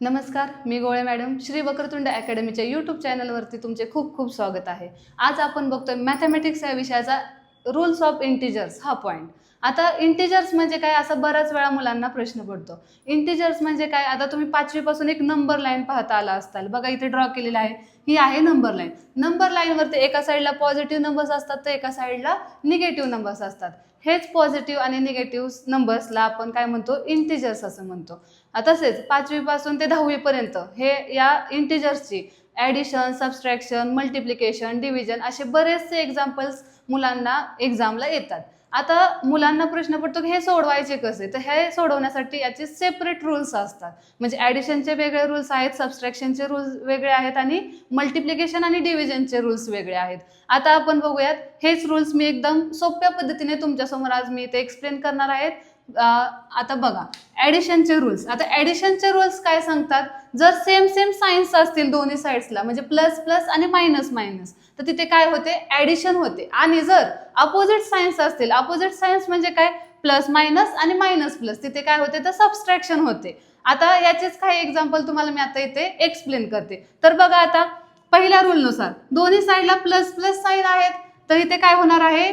नमस्कार, मी गोळे madam Shri Vakratunda अकॅडमीच्या YouTube चॅनलवरती तुमचे खूप खूप स्वागत आहे। आज आपण बघतोय मॅथमॅटिक्स या विषयाचा रूल्स ऑफ इंटिजर्स हा पॉइंट। आता इंटिजर्स म्हणजे काय असं बऱ्याच वेळा मुलांना प्रश्न पडतो। इंटिजर्स म्हणजे काय, आता तुम्ही 5वी पासून एक नंबर लाईन पाहता आला असताल बघा, इथे ड्रॉ केलेला आहे, ही आहे नंबर लाईन। नंबर लाईनवरती एका साईडला पॉझिटिव्ह नंबर्स असतात तर एका साईडला निगेटिव्ह नंबर्स असतात। हेच पॉझिटिव्ह आणि निगेटिव्ह नंबर्सला आपण काय म्हणतो, इंटिजर्स असं म्हणतो। तसेच 5वी पासून ते 10वी पर्यंत हे या इंटिजर्सची ॲडिशन, सबस्ट्रॅक्शन, मल्टिप्लिकेशन, डिव्हिजन असे बरेचसे एक्झाम्पल्स मुलांना एक्झामला येतात। आता मुलांना प्रश्न पडतो की हे सोडवायचे कसे, तर हे सोडवण्यासाठी याचे सेपरेट रूल्स असतात। म्हणजे ॲडिशनचे वेगळे रूल्स आहेत, सबस्ट्रॅक्शनचे रूल्स वेगळे आहेत आणि मल्टिप्लिकेशन आणि डिव्हिजनचे रूल्स वेगळे आहेत। आता आपण बघूयात, हेच रूल्स मी एकदम सोप्या पद्धतीने तुमच्यासमोर आज मी इथे एक्सप्लेन करणार आहेत। आता बघा ॲडिशनचे रूल्स। आता ॲडिशनचे रूल्स काय सांगतात, जर सेम सेम साइन्स असतील दोन्ही साइड्सला, म्हणजे प्लस प्लस आणि मायनस मायनस, तर तिथे काय होते, ॲडिशन होते। आणि जर अपोजिट साइन्स असतील, अपोजिट साइन्स म्हणजे काय, प्लस मायनस आणि मायनस प्लस, तिथे काय होते, तर सबस्ट्रॅक्शन होते। आता याचेच काही एक्झाम्पल तुम्हाला मी आता इथे एक्सप्लेन करते। तर बघा, आता पहिल्या रूलनुसार दोन्ही साइडला प्लस प्लस साइन आहेत, तर इथे काय होणार आहे,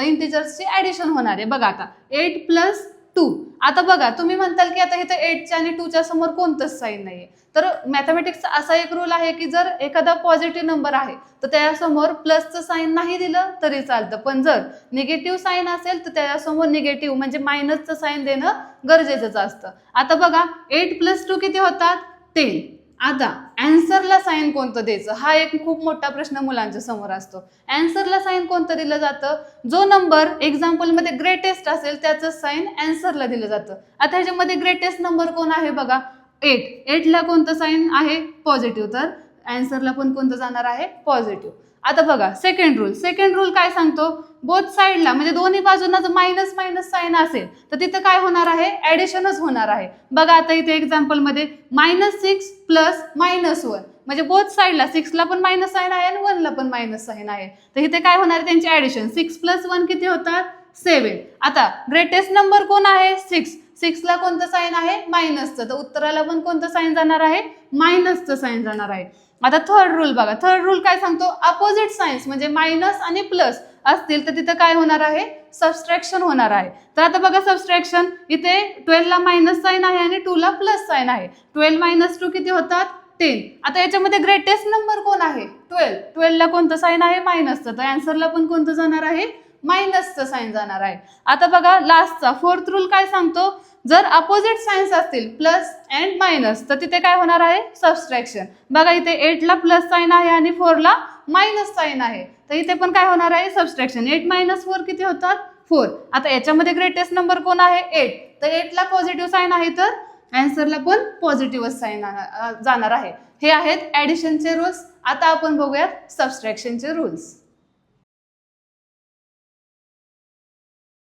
इंटिजर्सची ॲडिशन होणार आहे। बघा आता 8 + 2। आता बघा, तुम्ही म्हणताल की आता इथे 8च्या आणि 2च्या समोर कोणतंच साइन नाहीये, तर मॅथमॅटिक्सचा असा एक रूल आहे की जर एखादा पॉझिटिव्ह नंबर आहे तर त्याच्यासमोर प्लसचं साइन नाही दिलं तरी चालतं, पण जर निगेटिव्ह साइन असेल तर त्याच्यासमोर निगेटिव्ह म्हणजे मायनसचं साइन देणं गरजेचंच असतं। आता बघा 8 + 2 किती होतात, 10। आता अँसरला साइन कोणतं द्यायचं, हा एक खूप मोठा प्रश्न मुलांच्या समोर असतो। अँसरला साइन कोणतं दिलं जातं, जो नंबर एक्झाम्पलमध्ये ग्रेटेस्ट असेल त्याचं साइन अँसरला दिलं जातं। आता ह्याच्यामध्ये ग्रेटेस्ट नंबर कोण आहे बघा, 8। 8ला कोणतं साइन आहे, पॉझिटिव्ह, तर अँसरला पण कोणतं जाणार आहे, पॉझिटिव्ह। आता बघा सेकंड रूल काय सांगतो, बोथ साइडला म्हणजे दोन्ही बाजूंना जर मायनस मायनस साइन असेल तर तिथं काय होणार आहे, ॲडिशनच होणार आहे। बघा आता इथे एक्झाम्पलमध्ये -6 + -1, म्हणजे बोथ साइडला 6ला पण मायनस साइन आहे आणि 1ला पण मायनस साइन आहे, तर इथे काय होणार आहे, त्यांची ॲडिशन। 6 + 1 किती होतात, 7। आता ग्रेटेस्ट नंबर कोण आहे, 6। 6ला कोणतं साइन आहे, मायनसचं, तर उत्तराला पण कोणतं साइन जाणार आहे, मायनसचं साइन जाणार आहे। आता थर्ड रूल बघा, थर्ड रूल काय सांगतो, अपोजिट साइन्स म्हणजे मायनस आणि प्लस असतील तर तिथं काय होणार आहे, सबस्ट्रॅक्शन होणार आहे। तर आता बघा सबस्ट्रॅक्शन, इथे 12ला मायनस साइन आहे आणि 2ला प्लस साइन आहे, 12 - 2 किती होतात, 10। आता याच्यामध्ये ग्रेटेस्ट नंबर कोण आहे, 12। 12ला कोणतं साइन आहे, मायनसचं, तर अँसरला पण कोणतं जाणार आहे, मायनसचं साइन जाणार आहे। आता बघा लास्टचा फोर्थ रूल काय सांगतो, जर अपोजिट साइन्स असतील प्लस अँड मायनस तर तिथे काय होणार आहे, सबस्ट्रॅक्शन। बघा इथे 8ला प्लस साइन आहे आणि 4ला मायनस साइन आहे, तर इथे पण काय होणार आहे, सबस्ट्रॅक्शन। 8 - 4 किती होतात, 4। आता याच्यामध्ये ग्रेटेस्ट नंबर कोण आहे, 8, तर 8ला पॉझिटिव्ह साइन आहे तर अँसरला पण पॉझिटिव्ह साइन जाणार आहे। हे आहेत ॲडिशनचे रूल्स। आता आपण बघूयात सबस्ट्रॅक्शनचे रूल्स।